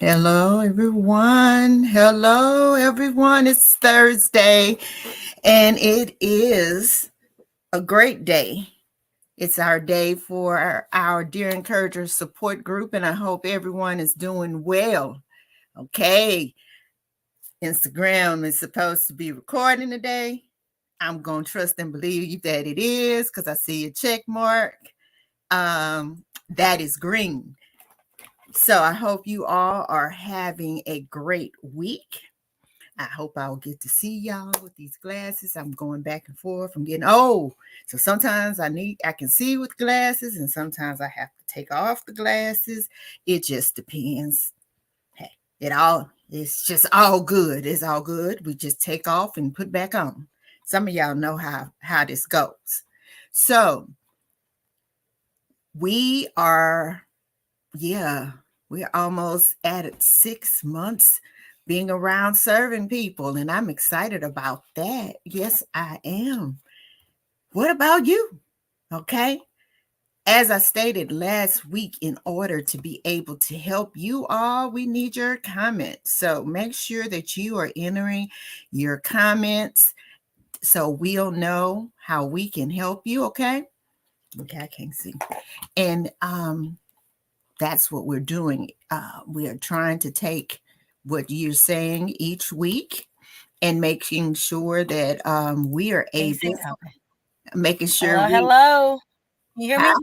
Hello, everyone. Hello, everyone. It's Thursday, and it is a great day. It's our day for our Dear Encouragers support group, and I hope everyone is doing well. Okay, Instagram is supposed to be recording today. I'm going to trust and believe that it is because I see a check mark. That is green. So I hope you all are having a great week. I hope I'll get to see y'all with these glasses. I'm going back and forth. I'm getting old. So sometimes I can see with glasses and sometimes I have to take off the glasses. It just depends. Hey, it's just all good. It's all good. We just take off and put back on. Some of y'all know how this goes. So we are, yeah, we're almost at 6 months being around serving people, and I'm excited about that. Yes, I am. What about you? Okay. As I stated last week, in order to be able to help you all, we need your comments. So make sure that you are entering your comments so we'll know how we can help you. Okay. Okay, I can't see. And that's what we're doing. We are trying to take what you're saying each week and making sure that we are able, making sure hello. Can you hear me?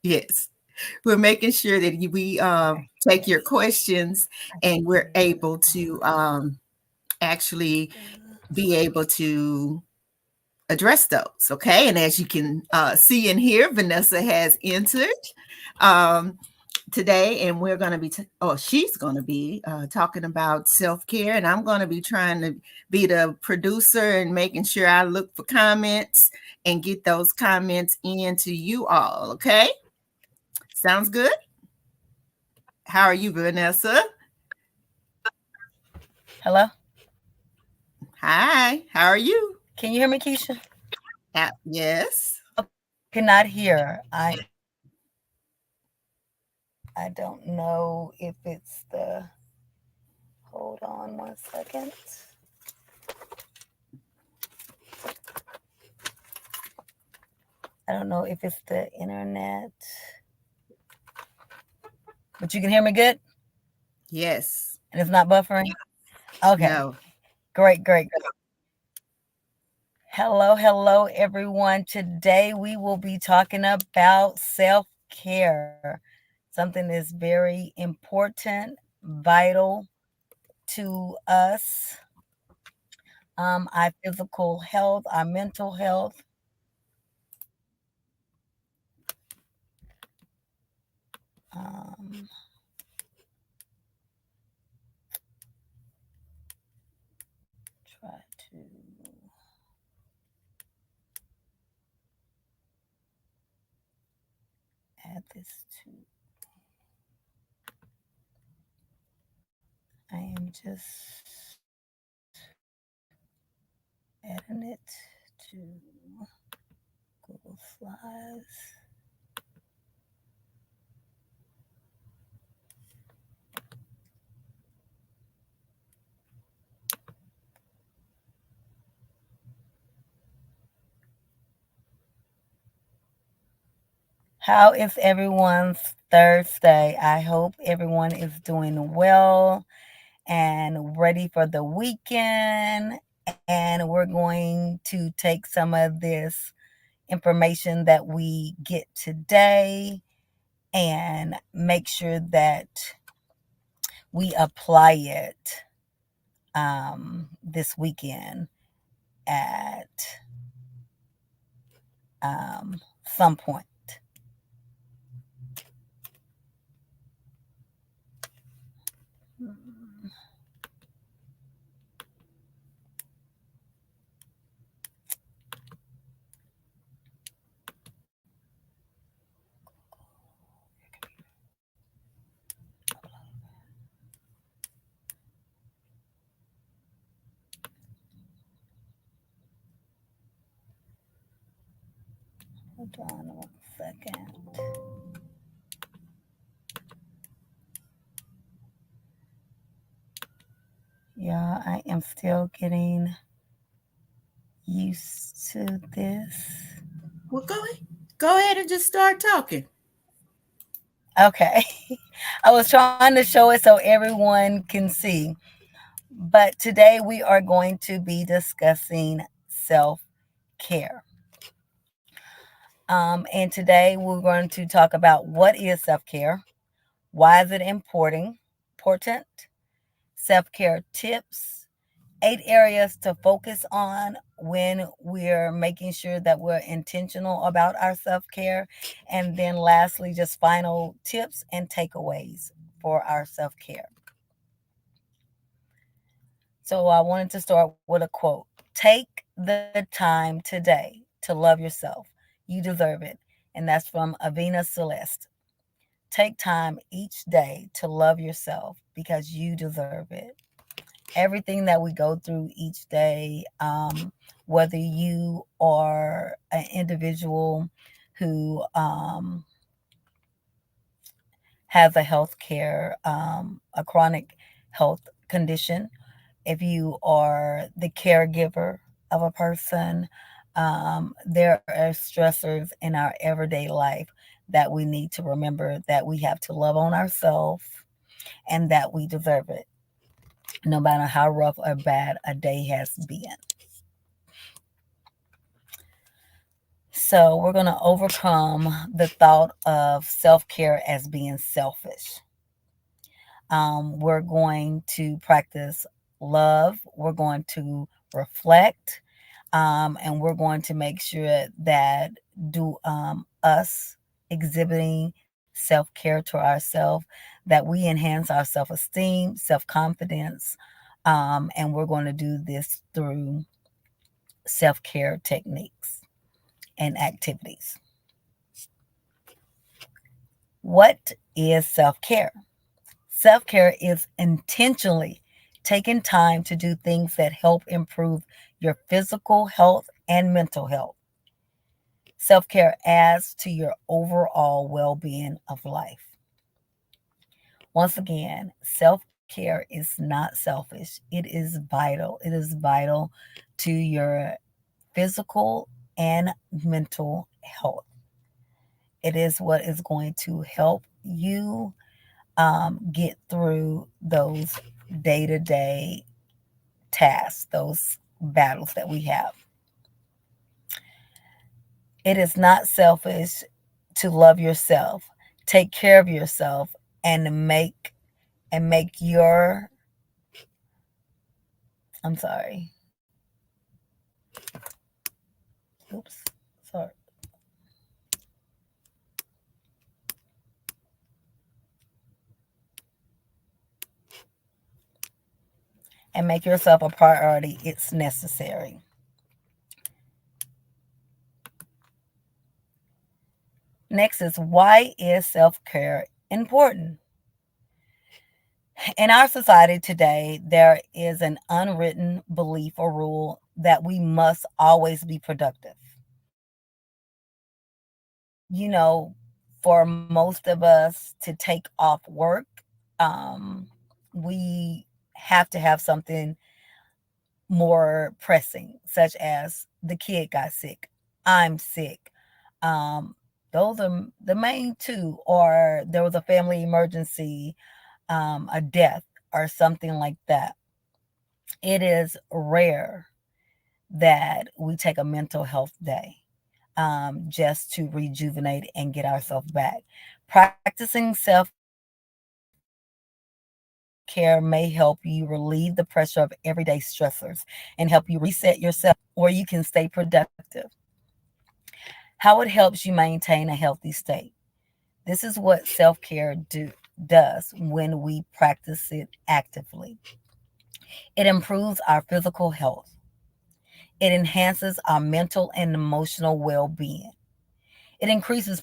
Yes, we're making sure that we take your questions and we're able to actually be able to address those. Okay, and as you can see and hear, Vanessa has entered. Um, Today, and we're going to be she's going to be talking about self-care, and I'm going to be trying to be the producer and making sure I look for comments and get those comments into you all. Okay, sounds good. How are you, Vanessa? Hello. Hi, how are you? Can you hear me, Keisha? Yes. Cannot hear. I don't know if it's the. Hold on 1 second. I don't know if it's the internet. But you can hear me good? Yes. And it's not buffering? Okay. No. Great. Hello, everyone. Today we will be talking about self-care. Something that's very important, vital to us. Our physical health, our mental health. Um, try to add this to. I am just adding it to Google Slides. How is everyone's Thursday? I hope everyone is doing well and ready for the weekend. And we're going to take some of this information that we get today and make sure that we apply it this weekend at some point. Hold on 1 second. Yeah, I am still getting used to this. Well, go ahead and just start talking. Okay. I was trying to show it so everyone can see. But today we are going to be discussing self care. And today we're going to talk about what is self care, why is it important, self care tips, 8 areas to focus on when we're making sure that we're intentional about our self care, and then lastly, just final tips and takeaways for our self care. So I wanted to start with a quote. Take the time today to love yourself. You deserve it. And that's from Avina Celeste. Take time each day to love yourself because you deserve it. Everything that we go through each day, whether you are an individual who has a health care, a chronic health condition, if you are the caregiver of a person, there are stressors in our everyday life that we need to remember that we have to love on ourselves and that we deserve it, no matter how rough or bad a day has been. So, we're going to overcome the thought of self care as being selfish. We're going to practice love, we're going to reflect, and we're going to make sure that do us exhibiting self-care to ourselves, that we enhance our self-esteem, self-confidence, and we're going to do this through self-care techniques and activities. What is self-care? Self-care is intentionally taking time to do things that help improve your physical health and mental health. Self care adds to your overall well being of life. Once again, self care is not selfish, it is vital. It is vital to your physical and mental health. It is what is going to help you get through those day to day tasks, those battles that we have. It is not selfish to love yourself, take care of yourself, and make your I'm sorry. Oops. Sorry. And make yourself a priority. It's necessary. Next is, why is self-care important? In our society today, there is an unwritten belief or rule that we must always be productive. You know, for most of us to take off work, um, we have to have something more pressing, such as the kid got sick, I'm sick. Um, those are the main two, or there was a family emergency, a death, or something like that. It is rare that we take a mental health day just to rejuvenate and get ourselves back. Practicing self care may help you relieve the pressure of everyday stressors and help you reset yourself where you can stay productive. How it helps you maintain a healthy state. This is what self care does when we practice it actively. It improves our physical health, it enhances our mental and emotional well being, it increases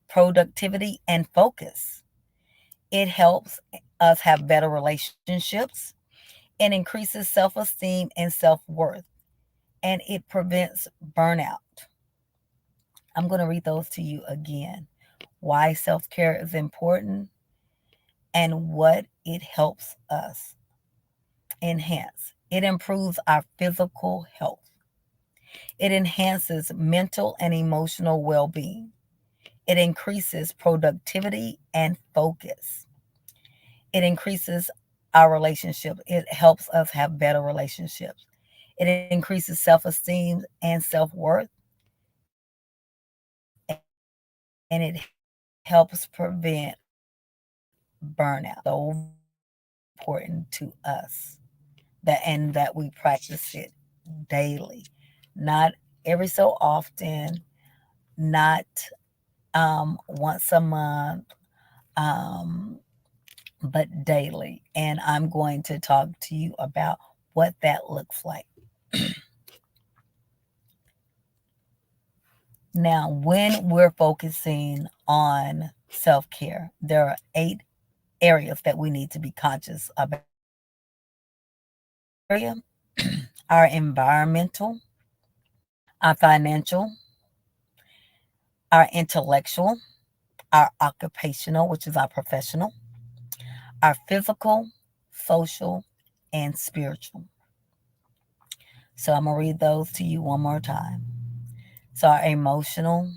productivity and focus, it helps us have better relationships, it increases self esteem and self worth, and it prevents burnout. I'm going to read those to you again. Why self care is important and what it helps us. enhance. It improves our physical health. It enhances mental and emotional well being. It increases productivity and focus. It increases our relationship. It helps us have better relationships. It increases self esteem and self worth. And it helps prevent burnout. So important to us that we practice it daily, not every so often, not once a month, um, but daily. And I'm going to talk to you about what that looks like. Now, when we're focusing on self care, there are 8 areas that we need to be conscious about. Area, our environmental, our financial, our intellectual, our occupational, which is our professional, our physical, social, and spiritual. So I'm going to read those to you one more time. So our emotional,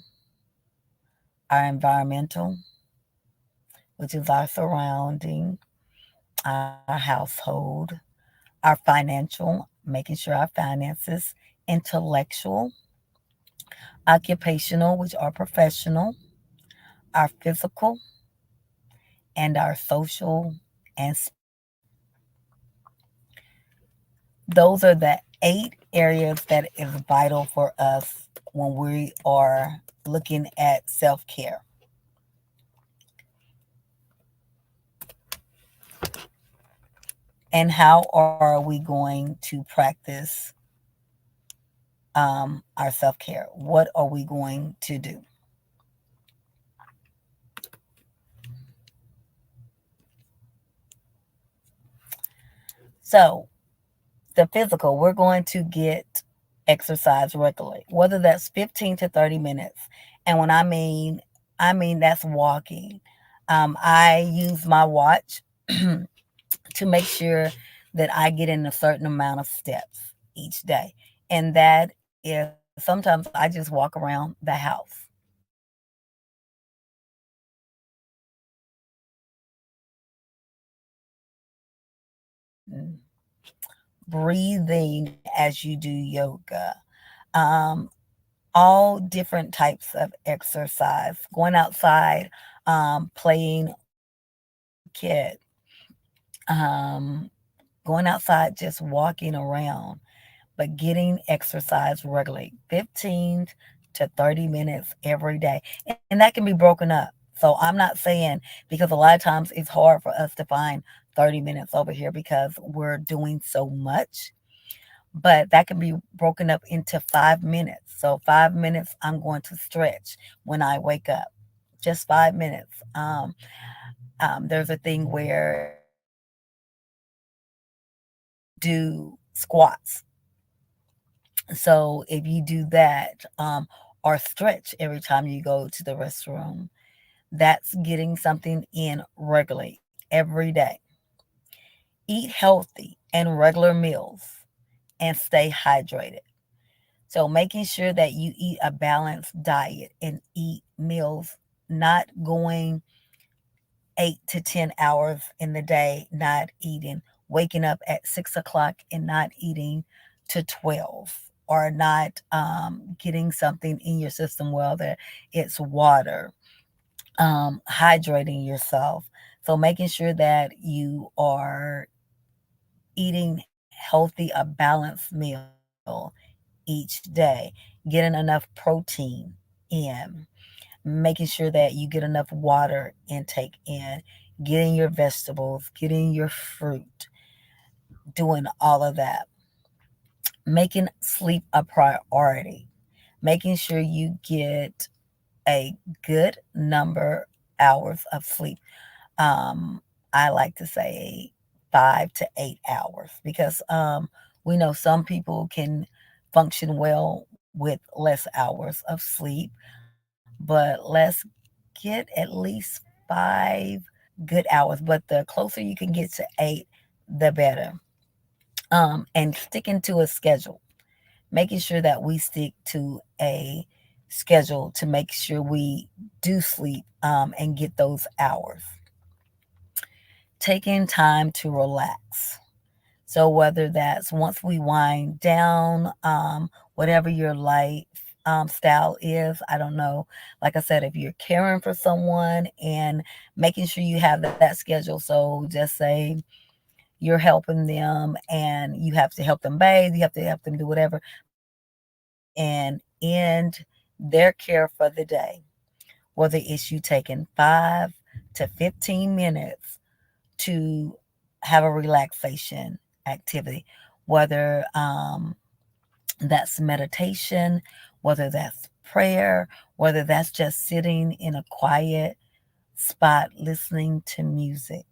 our environmental, which is our surrounding, our household, our financial, making sure our finances, intellectual, occupational, which are professional, our physical, and our social and spiritual. Those are the 8 areas that is vital for us when we are looking at self care. And how are we going to practice our self care? What are we going to do? So, the physical, we're going to get exercise regularly, whether that's 15 to 30 minutes. And when I mean that's walking. I use my watch to make sure that I get in a certain amount of steps each day. And that is sometimes I just walk around the house. Breathing as you do yoga, um, all different types of exercise, going outside, playing cricket, um, going outside, just walking around, but getting exercise regularly, 15 to 30 minutes every day. And that can be broken up. So I'm not saying, because a lot of times it's hard for us to find 30 minutes over here because we're doing so much, but that can be broken up into 5 minutes. So 5 minutes, I'm going to stretch when I wake up. Just 5 minutes. There's a thing where do squats. So if you do that, or stretch every time you go to the restroom, that's getting something in regularly every day. Eat healthy and regular meals and stay hydrated. So making sure that you eat a balanced diet and eat meals, not going 8 to 10 hours in the day, not eating, waking up at 6 o'clock and not eating to 12, or not getting something in your system, whether it's water, hydrating yourself. So making sure that you are eating healthy, a balanced meal each day, getting enough protein in, making sure that you get enough water intake in, getting your vegetables, getting your fruit, doing all of that. Making sleep a priority, making sure you get a good number hours of sleep. Um, I like to say 5 to 8 hours, because we know some people can function well with less hours of sleep, but let's get at least 5 good hours. But the closer you can get to 8, the better. and sticking to a schedule, making sure that we stick to a schedule to make sure we do sleep and get those hours. Taking time to relax. So whether that's once we wind down, whatever your life style is, I don't know. Like I said, if you're caring for someone and making sure you have that schedule. So just say you're helping them and you have to help them bathe, you have to help them do whatever, and end their care for the day. Whether it's you taking 5 to 15 minutes to have a relaxation activity, whether that's meditation, whether that's prayer, whether that's just sitting in a quiet spot listening to music,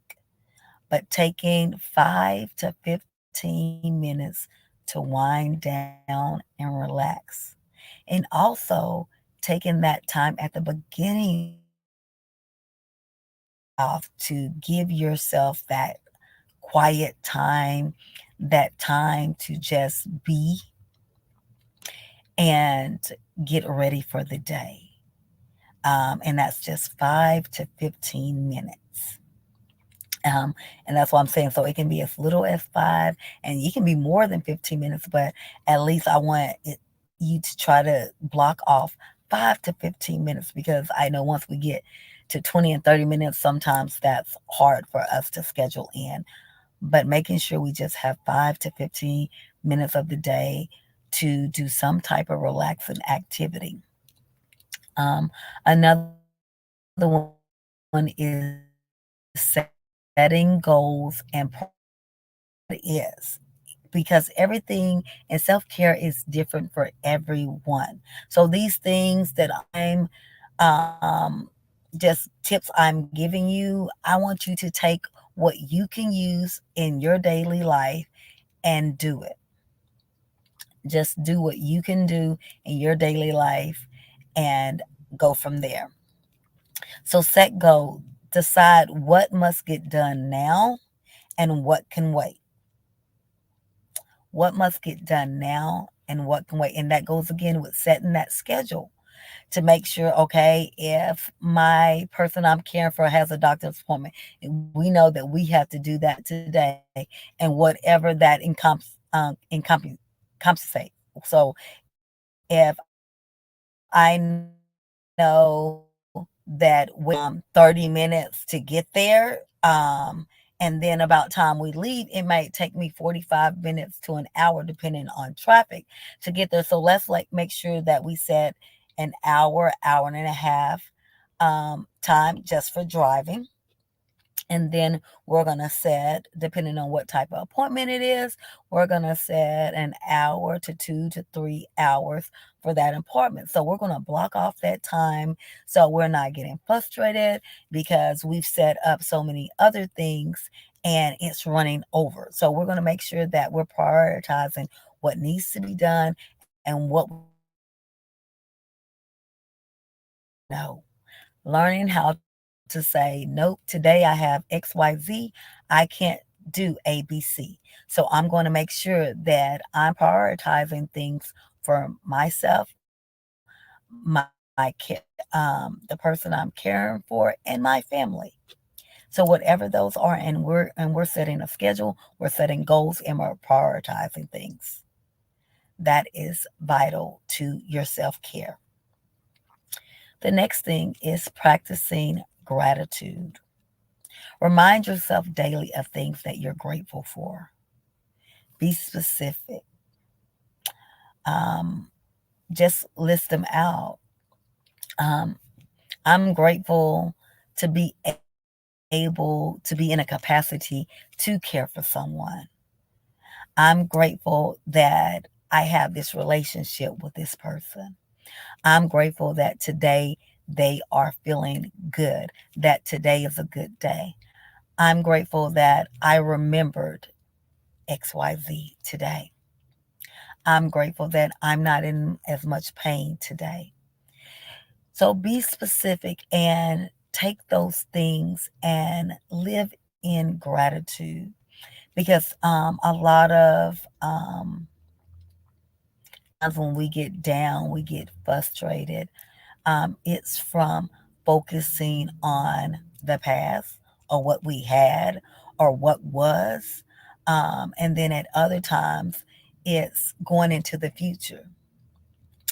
but taking 5 to 15 minutes to wind down and relax. And also taking that time at the beginning off to give yourself that quiet time, that time to just be and get ready for the day. And that's just 5 to 15 minutes. And that's what I'm saying. So it can be as little as 5, and you can be more than 15 minutes, but at least I want you to try to block off 5 to 15 minutes, because I know once we get to 20 and 30 minutes, sometimes that's hard for us to schedule in. But making sure we just have 5 to 15 minutes of the day to do some type of relaxing activity. Another one is setting goals and is because everything in self-care is different for everyone. So these things that I'm just tips I'm giving you, I want you to take what you can use in your daily life and do it. Just do what you can do in your daily life and go from there. So set goals. Decide what must get done now and what can wait. What must get done now and what can wait. And that goes again with setting that schedule to make sure, okay, if my person I'm caring for has a doctor's appointment, we know that we have to do that today, and whatever that compensate. So if I know that with 30 minutes to get there, and then about time we leave, it might take me 45 minutes to an hour, depending on traffic, to get there. So let's like make sure that we set an hour and a half time just for driving. And then we're going to set, depending on what type of appointment it is, we're going to set an hour to 2 to 3 hours for that appointment. So we're going to block off that time so we're not getting frustrated because we've set up so many other things and it's running over. So we're going to make sure that we're prioritizing what needs to be done and what we know. Learning how to say, nope, today I have XYZ. I can't do ABC. So I'm going to make sure that I'm prioritizing things for myself, the person I'm caring for, and my family. So whatever those are, and we're setting a schedule, we're setting goals, and we're prioritizing things. That is vital to your self-care. The next thing is practicing gratitude. Remind yourself daily of things that you're grateful for. Be specific. Um, just list them out. Um, I'm grateful to be able to be in a capacity to care for someone. I'm grateful that I have this relationship with this person. I'm grateful that today they are feeling good, that today is a good day. I'm grateful that I remembered XYZ today. I'm grateful that I'm not in as much pain today. So be specific and take those things and live in gratitude because a lot of times when we get down, we get frustrated. It's from focusing on the past or what we had or what was. And then at other times, it's going into the future.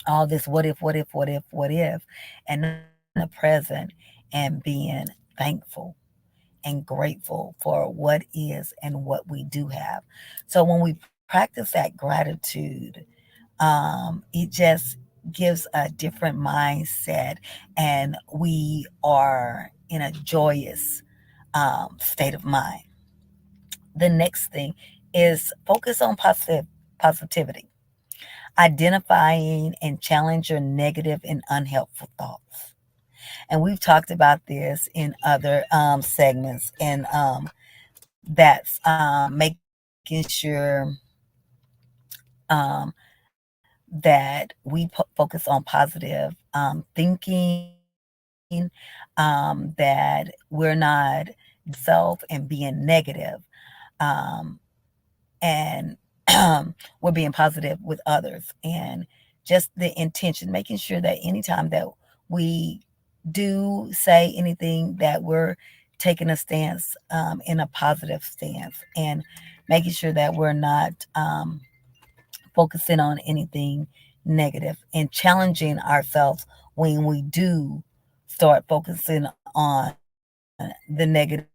All this what if, what if, what if, what if, and not in the present and being thankful and grateful for what is and what we do have. So when we practice that gratitude, it just gives a different mindset, and we are in a joyous state of mind. The next thing is focus on positivity, identifying and challenge your negative and unhelpful thoughts. And we've talked about this in other segments, and that's making sure um, that we focus on positive thinking, that we're not self and being negative, um, and we're being positive with others, and just the intention, making sure that anytime that we do say anything, that we're taking a stance in a positive stance, and making sure that we're not focusing on anything negative, and challenging ourselves when we do start focusing on the negative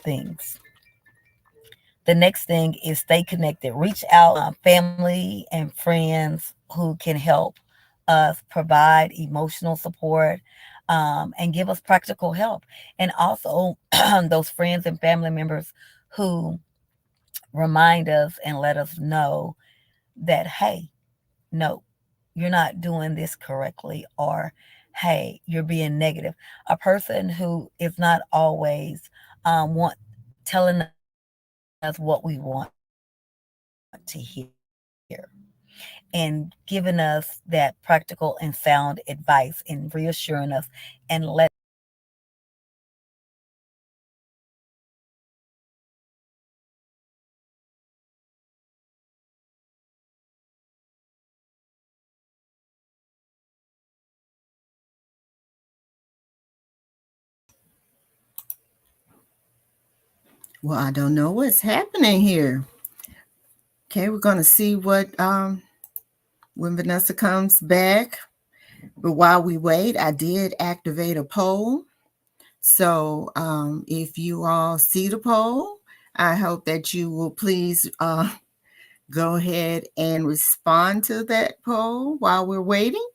things. The next thing is stay connected. Reach out to family and friends who can help us provide emotional support, and give us practical help. And also, those friends and family members who remind us and let us know that, hey, no, you're not doing this correctly, or hey, you're being negative. A person who is not always want telling us what we want to hear, and giving us that practical and sound advice, and reassuring us and letting us know that Well, I don't know what's happening here. Okay, we're gonna see what when Vanessa comes back. But while we wait, I did activate a poll. So if you all see the poll, I hope that you will please go ahead and respond to that poll while we're waiting.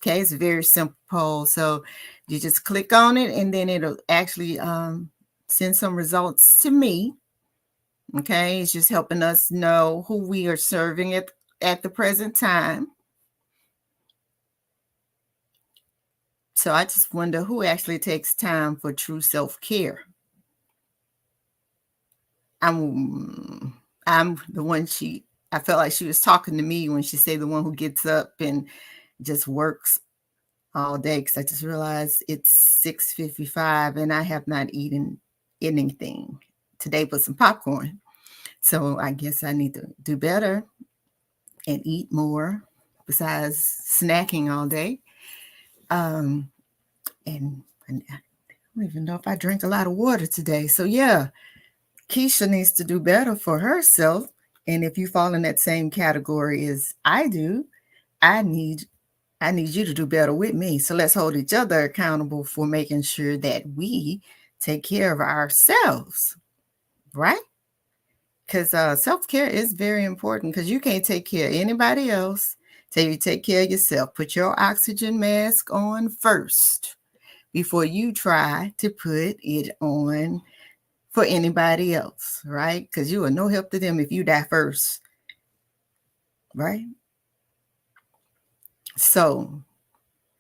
Okay, it's a very simple poll. So you just click on it, and then it'll actually send some results to me. Okay, it's just helping us know who we are serving at the present time. So I just wonder who actually takes time for true self-care. I'm the one I felt like she was talking to me when she said the one who gets up and just works all day, because I just realized it's 6:55 and I have not eaten anything today but some popcorn. So I guess I need to do better and eat more besides snacking all day. Um, and I don't even know if I drank a lot of water today. So yeah, Keisha needs to do better for herself. And if you fall in that same category as I do, I need I need you to do better with me. So let's hold each other accountable for making sure that we take care of ourselves, right? Because self care is very important, because you can't take care of anybody else till you take care of yourself. Put your oxygen mask on first before you try to put it on for anybody else, right? Because you are no help to them if you die first, right? So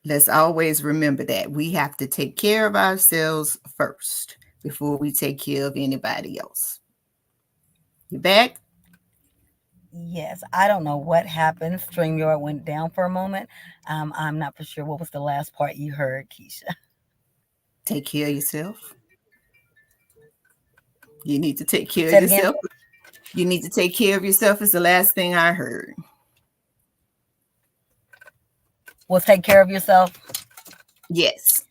let's always remember that we have to take care of ourselves first before we take care of anybody else. You back? yes, I don't know what happened. StreamYard went down for a moment. I'm not for sure what was the last part you heard, Keisha. Take care of yourself. You need to take care Say of it again. yourself. You need to take care of yourself is the last thing I heard. Well, take care of yourself. Yes.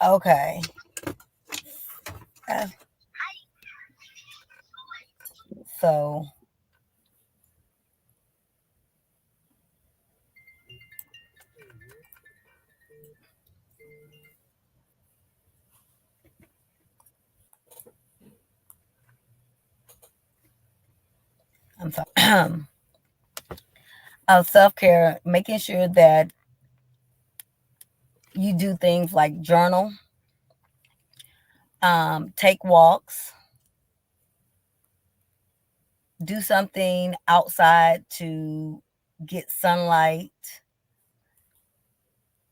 Okay. Uh, so I'm sorry. Self-care, making sure that you do things like journal, take walks, do something outside to get sunlight.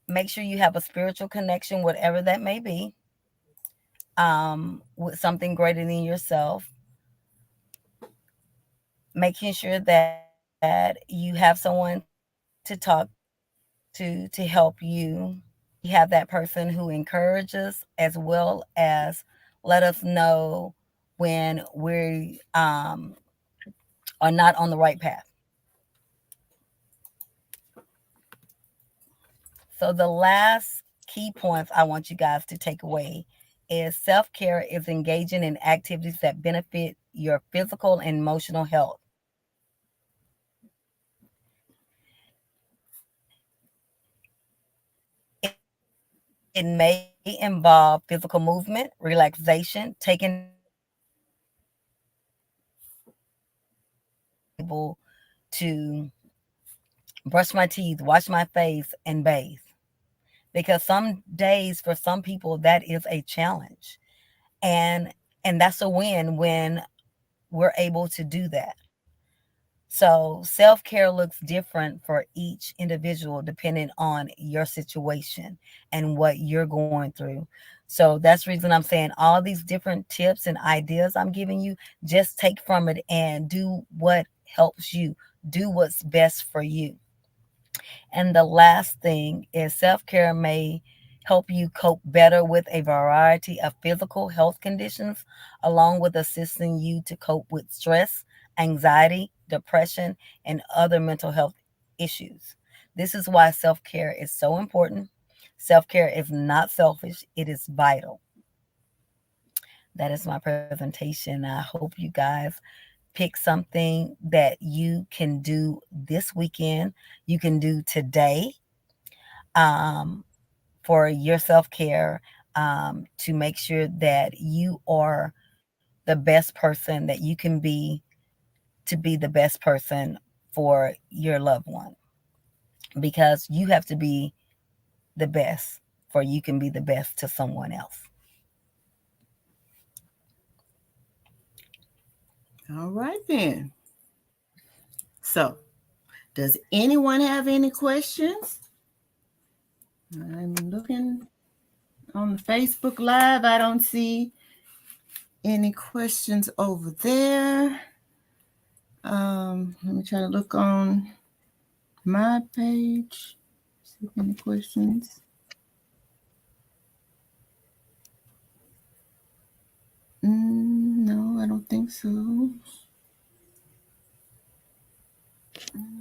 Make sure you have a spiritual connection, whatever that may be, with something greater than yourself. Making sure that you have someone to talk to help you. You have that person who encourages as well as let us know when we are not on the right path. So the last key points I want you guys to take away is self-care is engaging in activities that benefit your physical and emotional health. It may involve physical movement, relaxation, taking a deep breath, able to brush my teeth, wash my face, and bathe. Because some days for some people that is a challenge. And and that's a win when we're able to do that. So self-care looks different for each individual depending on your situation and what you're going through. So that's the reason I'm saying all these different tips and ideas I'm giving you, just take from it and do what helps you. Do what's best for you. And the last thing is self care may help you cope better with a variety of physical health conditions, along with assisting you to cope with stress, anxiety, depression, and other mental health issues. This is why self care is so important. Self care is not selfish, it is vital. That is my presentation. I hope you guys pick something that you can do this weekend, you can do today, um, for your self care, to make sure that you are the best person that you can be, to be the best person for your loved one, because you have to be the best for you can be the best to someone else. All right then. So, does anyone have any questions? I'm looking on the Facebook Live. I don't see any questions over there. Let me try to look on my page. See if any questions. No, I don't think so.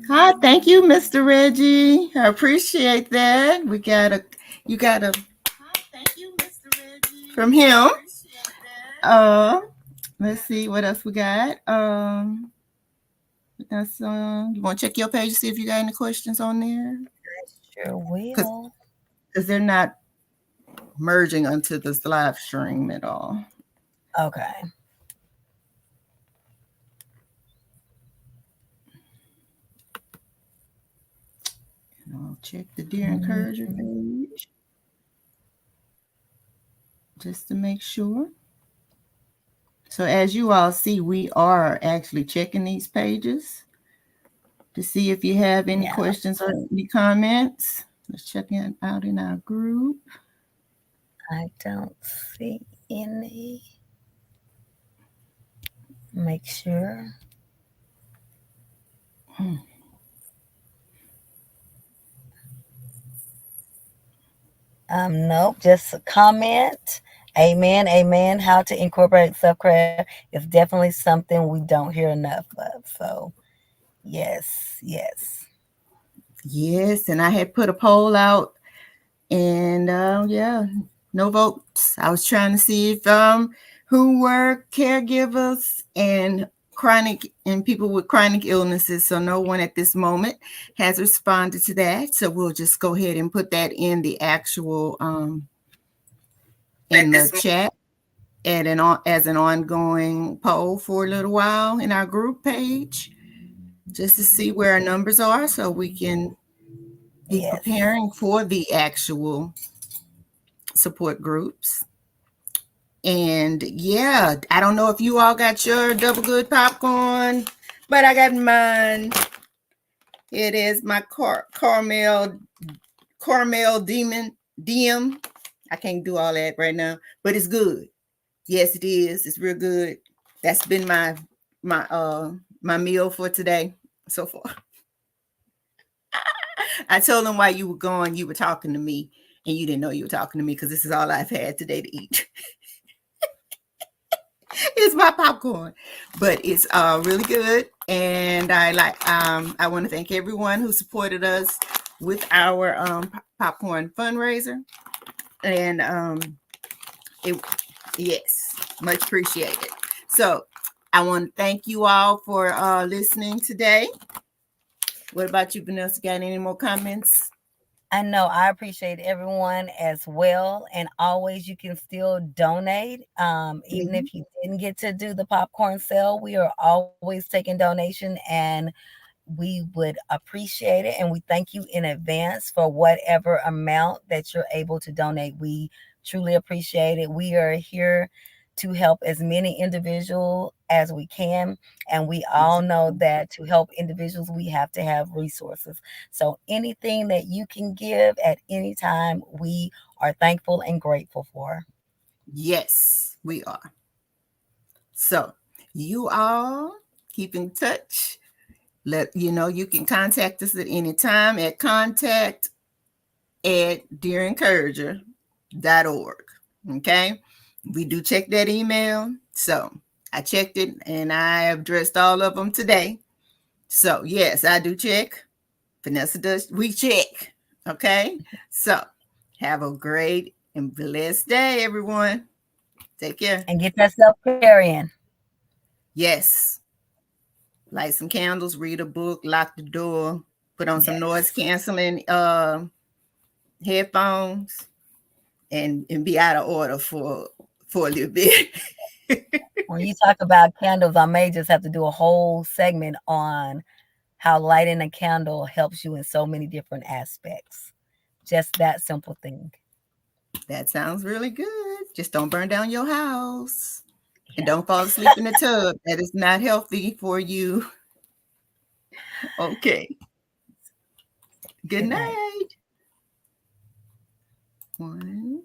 Hi, thank you, Mr. Reggie. I appreciate that. You got a thank you, Mr. Reggie. From him. Uh, let's see what else we got. That's you want to check your page to see if you got any questions on there, Sure because will. they're not merging onto this live stream at all. Okay. And I'll check the Dear Encourager page just to make sure. So as you all see, we are actually checking these pages to see if you have any Yeah. questions or any comments. Let's check it out in our group. I don't see any. Make sure. Nope, just a comment Amen. Amen. How to incorporate self care is definitely something we don't hear enough of. So, yes, yes. Yes, and I had put a poll out, and yeah, no votes. I was trying to see if who were caregivers and chronic and people with chronic illnesses. So no one at this moment has responded to that. So we'll just go ahead and put that in the actual in the chat and as an ongoing poll for a little while in our group page, just to see where our numbers are, so we can be Yes. preparing for the actual support groups. And yeah, I don't know if you all got your double good popcorn, but I got mine. It is my caramel DM. I can't do all that right now, but it's good. Yes, it is. It's real good. That's been my meal for today so far. I told them while you were gone, you were talking to me, and you didn't know you were talking to me because this is all I've had today to eat. It's my popcorn, but it's really good, and I want to thank everyone who supported us with our popcorn fundraiser, and it yes, much appreciated. So I want to thank you all for listening today. What about you, Vanessa? Got any more comments? I know I appreciate everyone as well. And always you can still donate. Even if you didn't get to do the popcorn sale, we are always taking donation and we would appreciate it. And we thank you in advance for whatever amount that you're able to donate. We truly appreciate it. We are here to help as many individuals as we can. And we all know that to help individuals, we have to have resources. So anything that you can give at any time, we are thankful and grateful for. Yes, we are. So you all keep in touch. Let you know you can contact us at any time at contact@dearencourager.org. Okay. We do check that email. So I checked it and I addressed all of them today. So yes, I do check. Vanessa does. We check. Okay. So have a great and blessed day, everyone. Take care. And get that self-care in. Yes. Light some candles, read a book, lock the door, put on some noise canceling headphones, and be out of order for a little bit. When you talk about candles, I may just have to do a whole segment on how lighting a candle helps you in so many different aspects. Just that simple thing. That sounds really good. Just don't burn down your house. And don't fall asleep in the tub. That is not healthy for you. Okay. Good night. 1